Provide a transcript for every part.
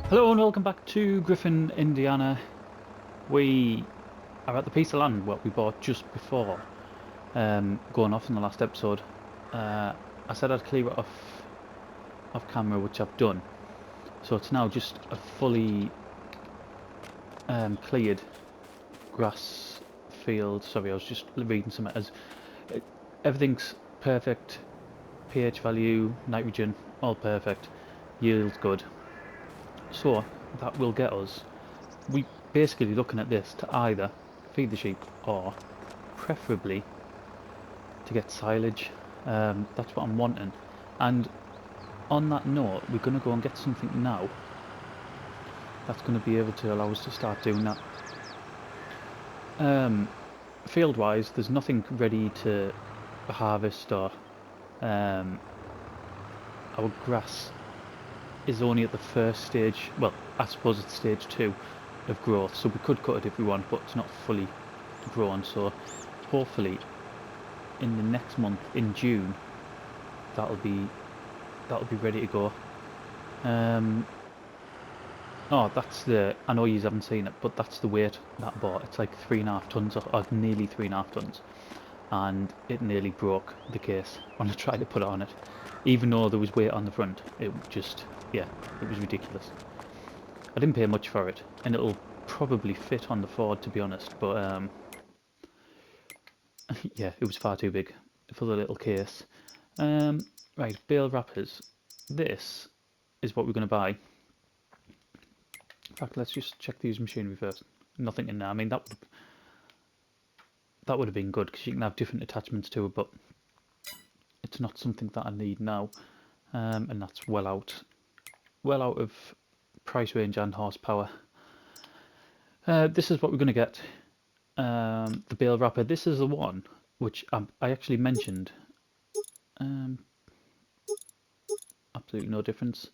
Hello and welcome back to Griffin, Indiana. We are at the piece of land what we bought just before going off in the last episode. I said I'd clear it off camera, which I've done. So it's now just a fully cleared grass field. Sorry, I was just reading something. Everything's perfect. pH value, nitrogen, all perfect. Yield's good. So that will get us. We basically looking at this to either feed the sheep or preferably to get silage. That's what I'm wanting. And on that note, we're going to go and get something now that's going to be able to allow us to start doing that. Field wise, there's nothing ready to harvest, or our grass is only at the first stage. Well, I suppose it's stage 2 of growth, so we could cut it if we want, but it's not fully grown. So hopefully in the next month, in June, that'll be ready to go. Oh, that's the, I know you haven't seen it, but that's the weight that I bought. It's like 3.5 tons, or nearly 3.5 tons, and it nearly broke the case when I tried to put it on it. Even though there was weight on the front, it just, yeah, it was ridiculous. I didn't pay much for it, and it'll probably fit on the Ford, to be honest, but yeah, it was far too big for the little case. Right, bale wrappers. This is what we're going to buy. In fact, let's just check the used machinery first. Nothing in there. I mean, that would have been good, because you can have different attachments to it, but it's not something that I need now, and that's well out of price range and horsepower. This is what we're going to get. The bale wrapper. This is the one which I actually mentioned. Absolutely no difference.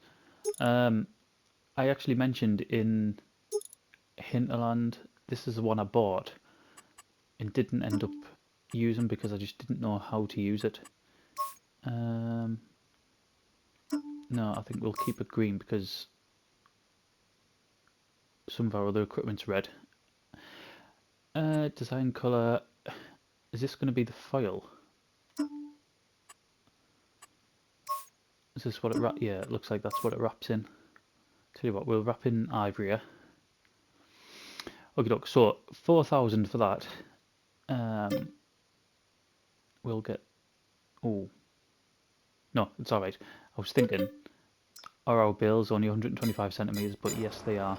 I actually mentioned in Hinterland. This is the one I bought and didn't end up using because I just didn't know how to use it. No, I think we'll keep it green because some of our other equipment's red. Design colour. Is this going to be the foil? Is this what it wraps? Yeah, it looks like that's what it wraps in. Tell you what, we'll wrap in ivory here. Okay, look, so 4,000 for that. We'll get. Oh, no, it's all right. I was thinking, are our bales only 125 centimeters? But yes, they are.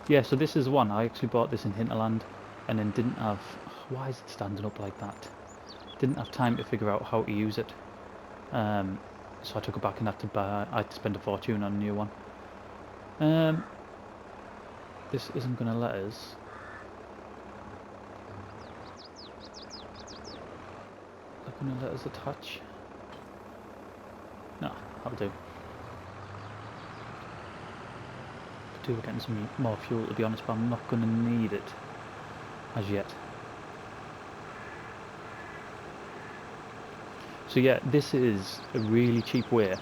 Yeah, so this is one. I actually bought this in Hinterland, and then didn't have. Why is it standing up like that? Didn't have time to figure out how to use it. So I took it back and had to buy. I had to spend a fortune on a new one. This isn't going to let us. They're going to let us attach. No, that'll do. Could do with getting some more fuel, to be honest, but I'm not going to need it as yet. So yeah, this is a really cheap way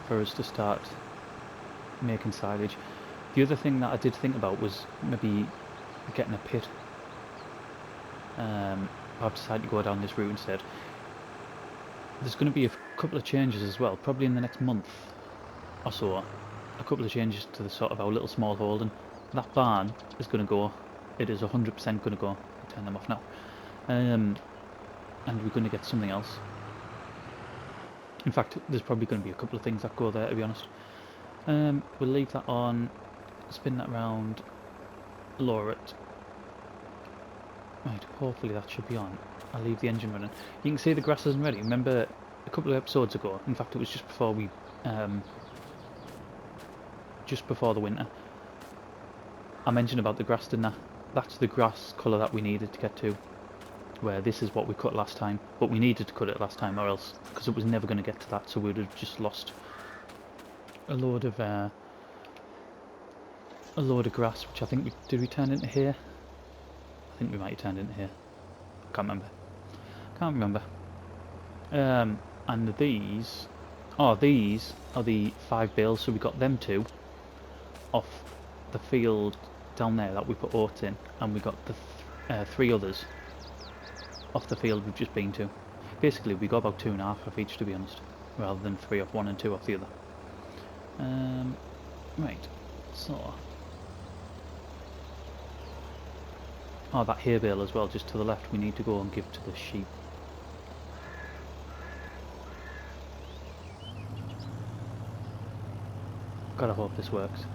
for us to start making silage. The other thing that I did think about was maybe getting a pit. I've decided to go down this route instead. There's going to be a couple of changes as well, probably in the next month or so. A couple of changes to the sort of our little small holding. That barn is going to go. It is 100% going to go. I'll turn them off now. And we're going to get something else. In fact, there's probably going to be a couple of things that go there, to be honest. We'll leave that on, spin that round, lower it. Right, hopefully that should be on. I'll leave the engine running. You can see the grass isn't ready. Remember a couple of episodes ago, in fact it was just before we, just before the winter, I mentioned about the grass, didn't I? That's the grass colour that we needed to get to. Where this is what we cut last time, but we needed to cut it last time, or else, because it was never going to get to that, so we would have just lost a load of grass, which I think did we turn into here? I think we might have turned into here. I can't remember. And these are the 5 bales, so we got them 2. off the field down there that we put oats in, and we got the 3 others off the field we've just been to. Basically, we got about 2.5 off each, to be honest, rather than 3 off one and 2 off the other. Right, so... Oh, that hay bale as well, just to the left, we need to go and give to the sheep. Gotta hope this works.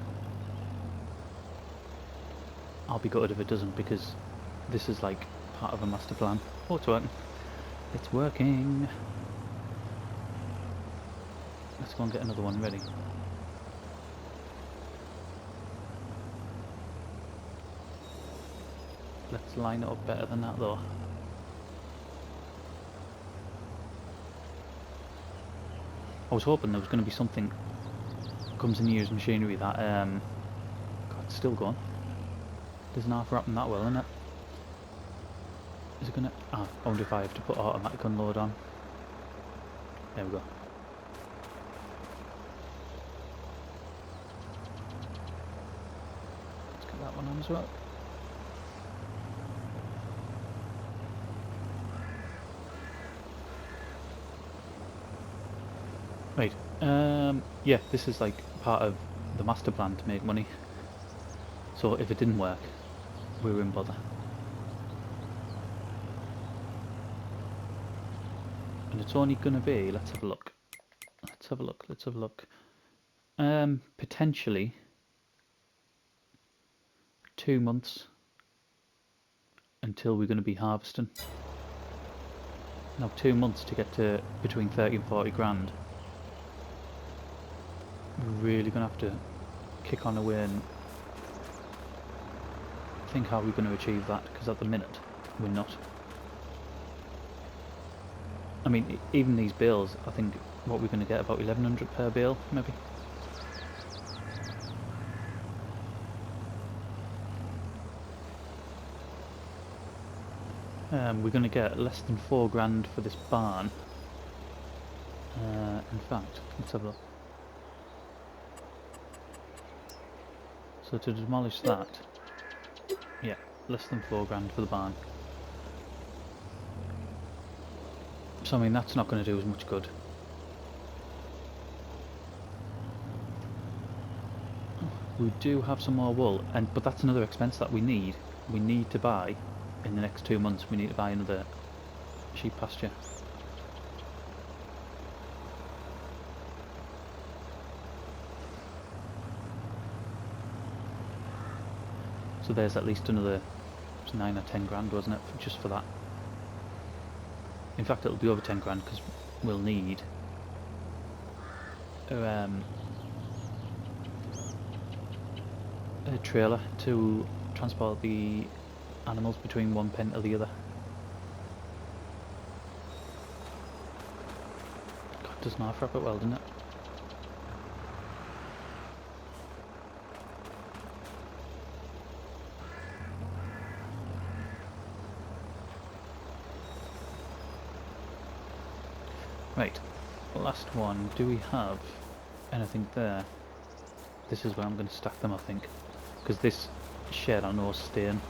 I'll be gutted if it doesn't, because this is like part of a master plan. Oh, it's working. It's working. Let's go and get another one ready. Let's line it up better than that though. I was hoping there was going to be something comes in year's machinery that God, it's still going. Doesn't half wrapping that well, isn't it? Is it gonna... Ah, I wonder if I have to put automatic unload on. There we go. Let's get that one on as well. Right, yeah, this is like part of the master plan to make money. So if it didn't work, we were in bother. And it's only going to be, let's have a look. Let's have a look. Potentially 2 months until we're going to be harvesting. Now 2 months to get to between 30 and 40 grand. We're really going to have to kick on away and think how we're going to achieve that, because at the minute we're not. I mean, even these bales, I think what we're going to get about 1100 per bale, maybe. We're going to get less than 4 grand for this barn. In fact, let's have a look. So to demolish that, yeah, less than 4 grand for the barn. So I mean, that's not going to do as much good. We do have some more wool, but that's another expense that we need. We need to buy, in the next 2 months, we need to buy another sheep pasture. So there's at least another 9 or 10 grand, wasn't it, just for that. In fact, it'll be over 10 grand because we'll need a trailer to transport the animals between one pen to the other. God, doesn't half wrap it well, doesn't it? Right, last one. Do we have anything there? This is where I'm going to stack them, I think, because this shed I know is staying.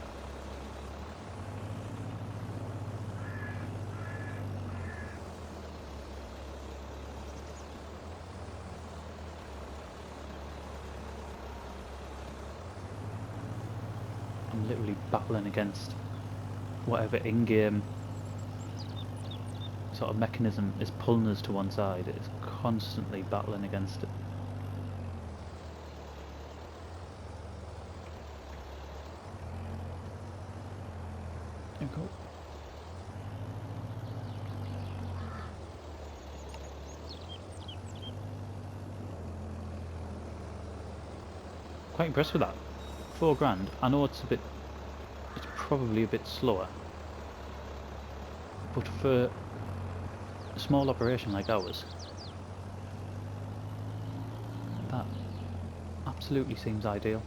I'm literally battling against whatever in-game sort of mechanism is pulling us to one side. It's constantly battling against it. There we go. Quite impressed with that. 4 grand. I know it's probably a bit slower, but for a small operation like ours, that absolutely seems ideal.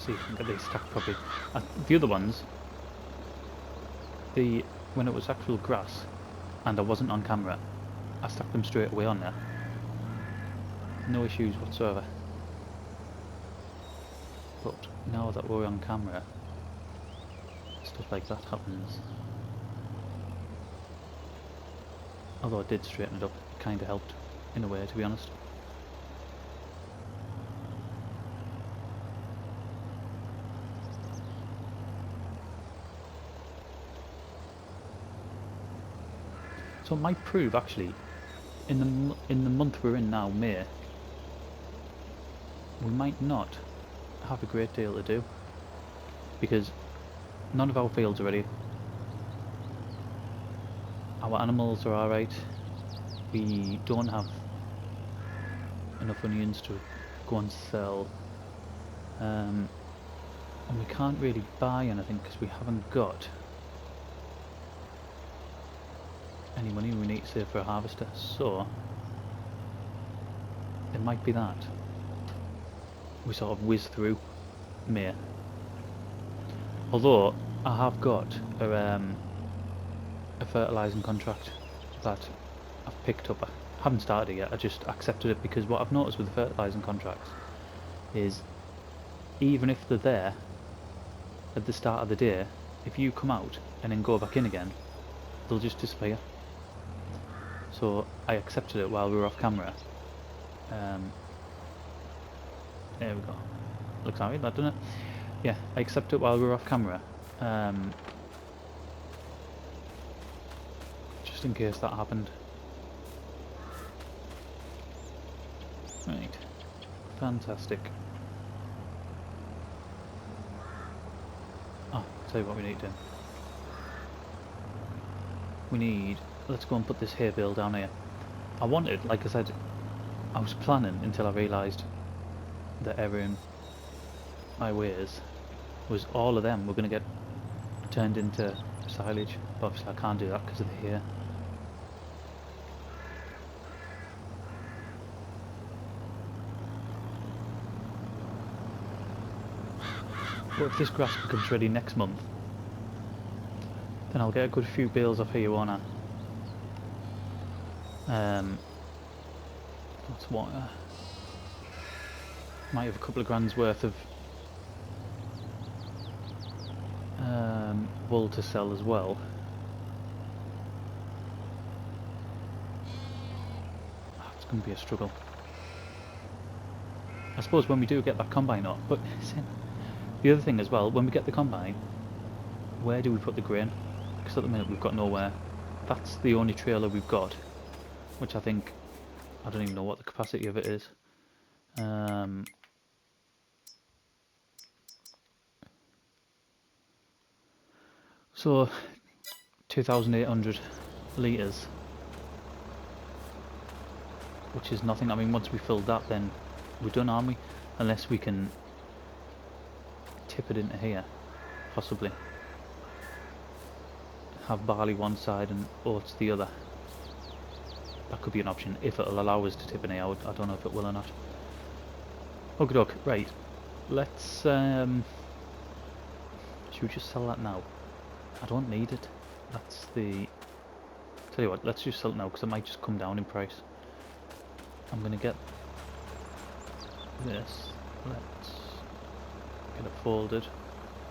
see if I can get these stacked properly. The other ones, when it was actual grass and I wasn't on camera, I stacked them straight away on there. No issues whatsoever. But now that we're on camera, stuff like that happens. Although I did straighten it up, it kind of helped in a way, to be honest. So it might prove actually, in the month we're in now, May, we might not have a great deal to do, because none of our fields are ready. Our animals are alright. We don't have enough onions to go and sell, and we can't really buy anything because we haven't got any money we need to save for a harvester. So it might be that we sort of whiz through May. Although I have got a fertilising contract that I've picked up. I haven't started it yet, I just accepted it, because what I've noticed with the fertilising contracts is even if they're there at the start of the day, if you come out and then go back in again, they'll just disappear. So I accepted it while we were off camera. There we go. Looks alright, that, doesn't it? Yeah, I accepted it while we were off camera. Just in case that happened. Right. Fantastic. Oh, I'll tell you what we need to do. We need... Let's go and put this hay bale down here. I wanted, like I said, I was planning until I realised that error in my ways was all of them were going to get turned into silage. But obviously I can't do that because of the hay. But if this grass becomes ready next month, then I'll get a good few bales off here, won't I? That's what might have a couple of grand's worth of wool to sell as well. Oh, it's going to be a struggle. I suppose when we do get that combine up, but the other thing as well, when we get the combine, where do we put the grain? Because at the minute we've got nowhere. That's the only trailer we've got, which I think, I don't even know what the capacity of it is. So 2,800 litres, which is nothing. I mean, once we fill that, then we're done, aren't we? Unless we can tip it into here, possibly. Have barley one side and oats the other. That could be an option if it'll allow us to tip in here. I don't know if it will or not. Okie doke, right. Let's should we just sell that now? I don't need it. That's the... Tell you what, let's just sell it now because it might just come down in price. I'm gonna get this. Let's get it folded,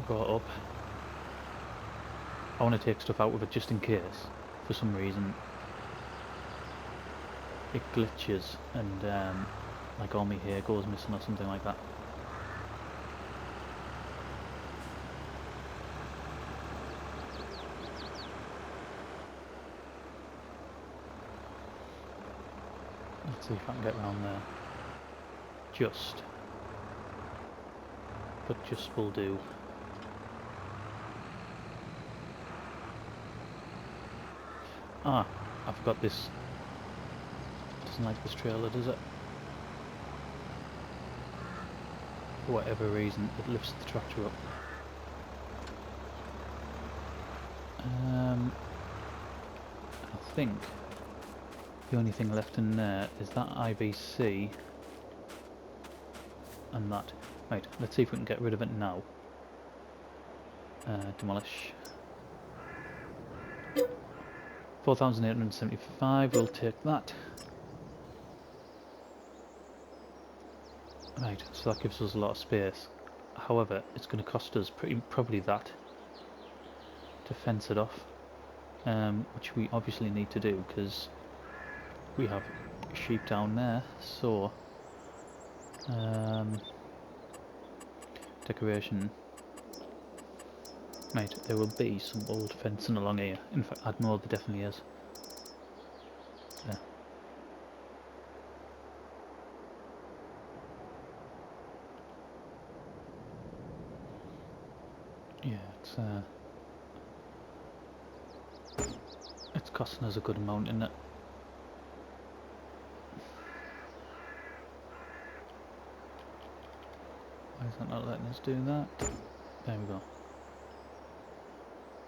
brought up. I want to take stuff out with it just in case, for some reason, it glitches and like all my hair goes missing or something like that. Let's see if I can get around there. Just. But just will do. Ah, I forgot this. Doesn't like this trailer, does it? For whatever reason, it lifts the tractor up. I think the only thing left in there is that IBC and that. Right, let's see if we can get rid of it now. Demolish. 4,875, we'll take that. Right, so that gives us a lot of space. However, it's going to cost us probably that to fence it off, which we obviously need to do because we have sheep down there. So, decoration. Right, there will be some old fencing along here. In fact, I'd know there definitely is. Yeah. Yeah, it's costing us a good amount, isn't it? Why is that not letting us do that? There we go.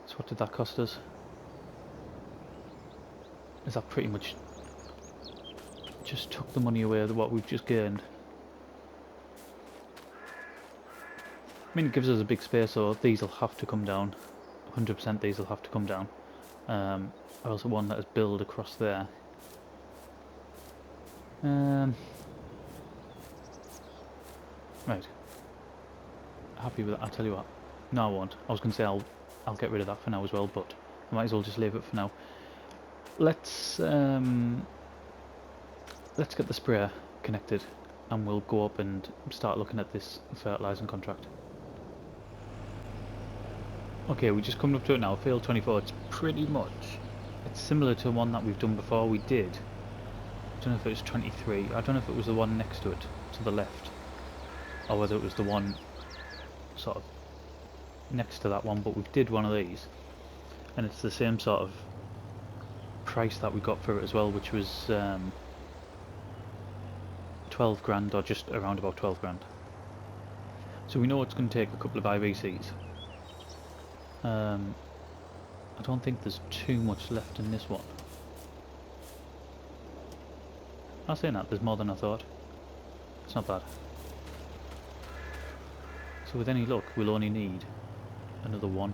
So what did that cost us? Is that pretty much just took the money away of what we've just gained? I mean, it gives us a big space, so these will have to come down. 100% these will have to come down. I also want that as build across there. Right. Happy with that. I'll tell you what. No, I won't. I was going to say I'll get rid of that for now as well, but I might as well just leave it for now. Let's get the sprayer connected, and we'll go up and start looking at this fertilising contract. Okay, we're just coming up to it now. Field 24. It's pretty much. It's similar to one that we've done before. We did. I don't know if it was 23. I don't know if it was the one next to it, to the left, or whether it was the one sort of next to that one. But we did one of these, and it's the same sort of price that we got for it as well, which was 12 grand, or just around about 12 grand. So we know it's going to take a couple of IBCs. I don't think there's too much left in this one. I'm saying that, there's more than I thought. It's not bad. So with any luck, we'll only need another one.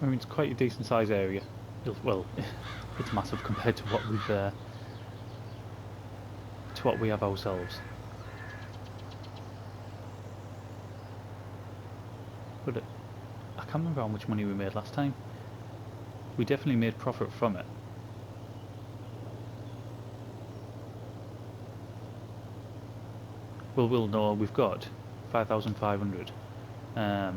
I mean, it's quite a decent size area. Well, it's massive compared to what we have ourselves. But I can't remember how much money we made last time. We definitely made profit from it. Well, we'll know. We've got 5,500. I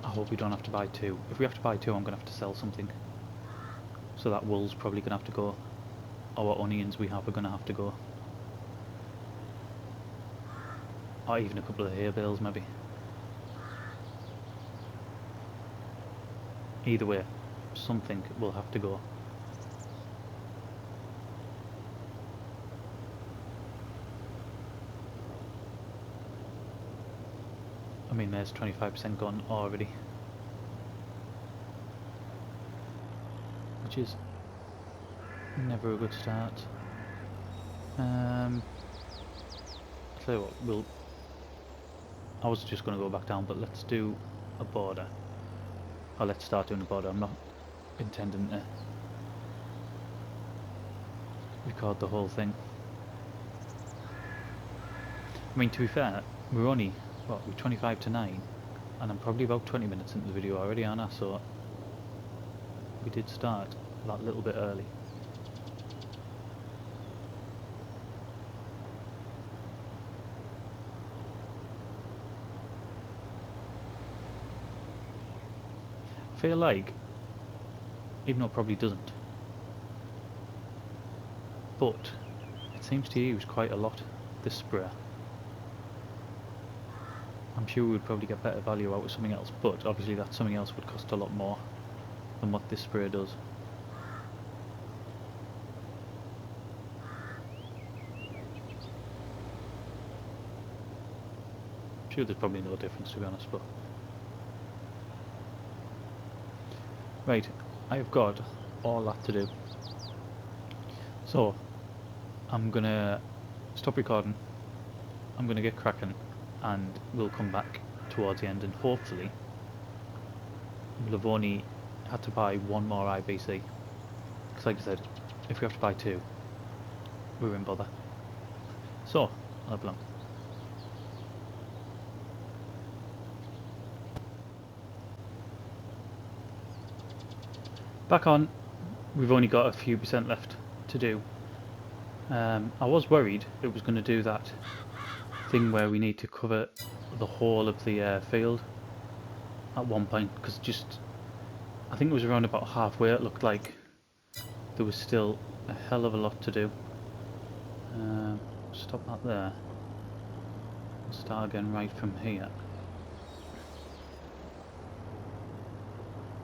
hope we don't have to buy two. If we have to buy two, I'm going to have to sell something. So that wool's probably going to have to go. Our onions we have are going to have to go. Or even a couple of hay bales, maybe. Either way, something will have to go. I mean, there's 25% gone already. Which is never a good start. I'll tell you what, I was just going to go back down, but let's do a border. Or let's start doing a border. I'm not intending to record the whole thing. I mean, to be fair, we're only, what, we're 25 to 9, and I'm probably about 20 minutes into the video already, aren't I? So we did start that little bit early. I feel like, even though it probably doesn't, but it seems to use quite a lot, this sprayer. I'm sure we would probably get better value out of something else, but obviously that something else would cost a lot more than what this sprayer does. I'm sure there's probably no difference, to be honest, but Right, I've got all that to do. So, I'm gonna stop recording, I'm gonna get cracking, and we'll come back towards the end, and hopefully we'll have only had to buy one more IBC. Because like I said, if we have to buy two, we're in bother. So, I'll have a look. Back on, we've only got a few percent left to do. I was worried it was going to do that thing where we need to cover the whole of the field at one point, because I think it was around about halfway it looked like there was still a hell of a lot to do. Stop that there. We'll start again right from here.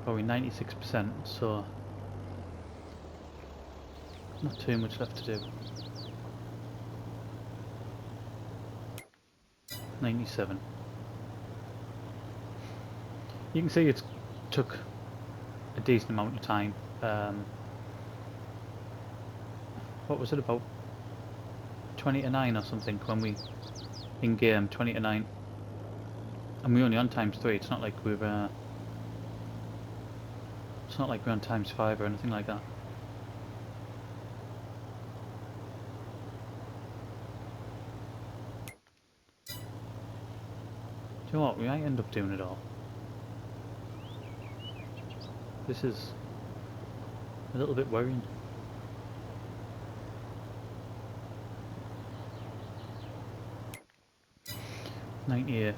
Probably 96%, so not too much left to do. 97. You can see it took a decent amount of time. What was it, about 20 to 9 or something when we in game, 20 to 9, and we're only on ×3. It's not like we're on ×5 or anything like that. Do you know what, we might end up doing it all. This is a little bit worrying. $98.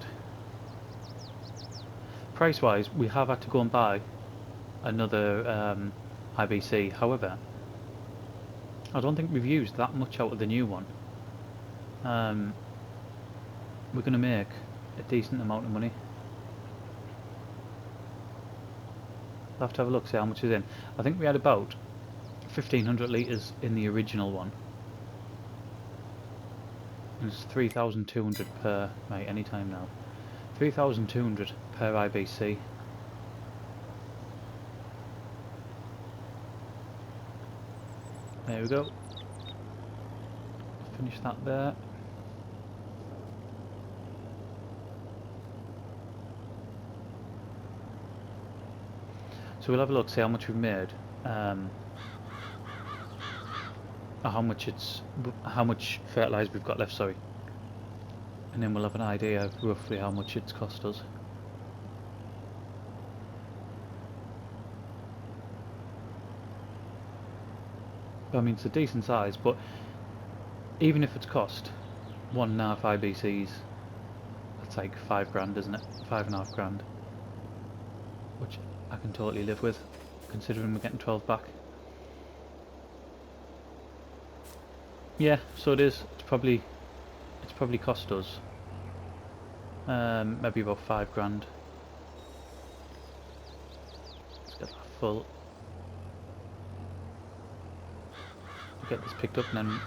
Price wise, we have had to go and buy another IBC. However, I don't think we've used that much out of the new one. We're going to make a decent amount of money. I'll have to have a look, see how much is in. I think we had about 1,500 litres in the original one. And it's 3,200 per, right, any time now. 3,200 per IBC. There we go. Finish that there. So we'll have a look, see how much we've made, or how much fertiliser we've got left, sorry. And then we'll have an idea of roughly how much it's cost us. I mean, it's a decent size, but even if it's cost 1.5 IBCs, that's like 5 grand, isn't it? 5.5 grand. Which I can totally live with, considering we're getting 12 back. Yeah, so it is. It's probably cost us maybe about 5 grand. Let's get that full. Get this picked up and then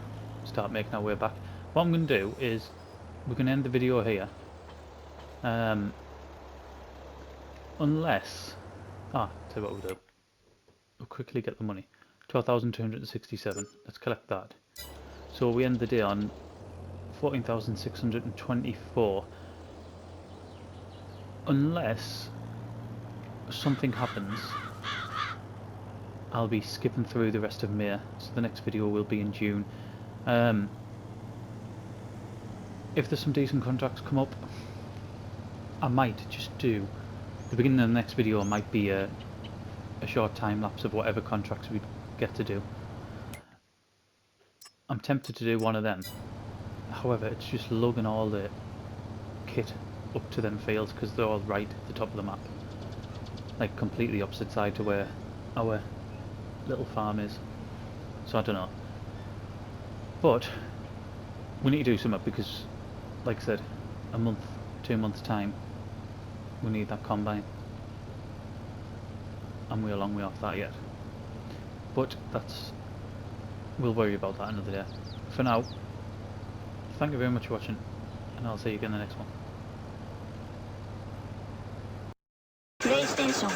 start making our way back. What I'm going to do is we're going to end the video here. Unless, tell you what we'll do. We'll quickly get the money. 12,267. Let's collect that. So we end the day on 14,624. Unless something happens, I'll be skipping through the rest of May, so the next video will be in June. If there's some decent contracts come up, I might just do the beginning of the next video. Might be a short time lapse of whatever contracts we get to do. I'm tempted to do one of them. However, it's just lugging all the kit up to them fields because they're all right at the top of the map, like completely opposite side to where our little farm is. So I don't know, but we need to do something because, like I said, a month, 2 months time, we need that combine, and we're a long way off that yet. But we'll worry about that another day. For now, thank you very much for watching, and I'll see you again in the next one. PlayStation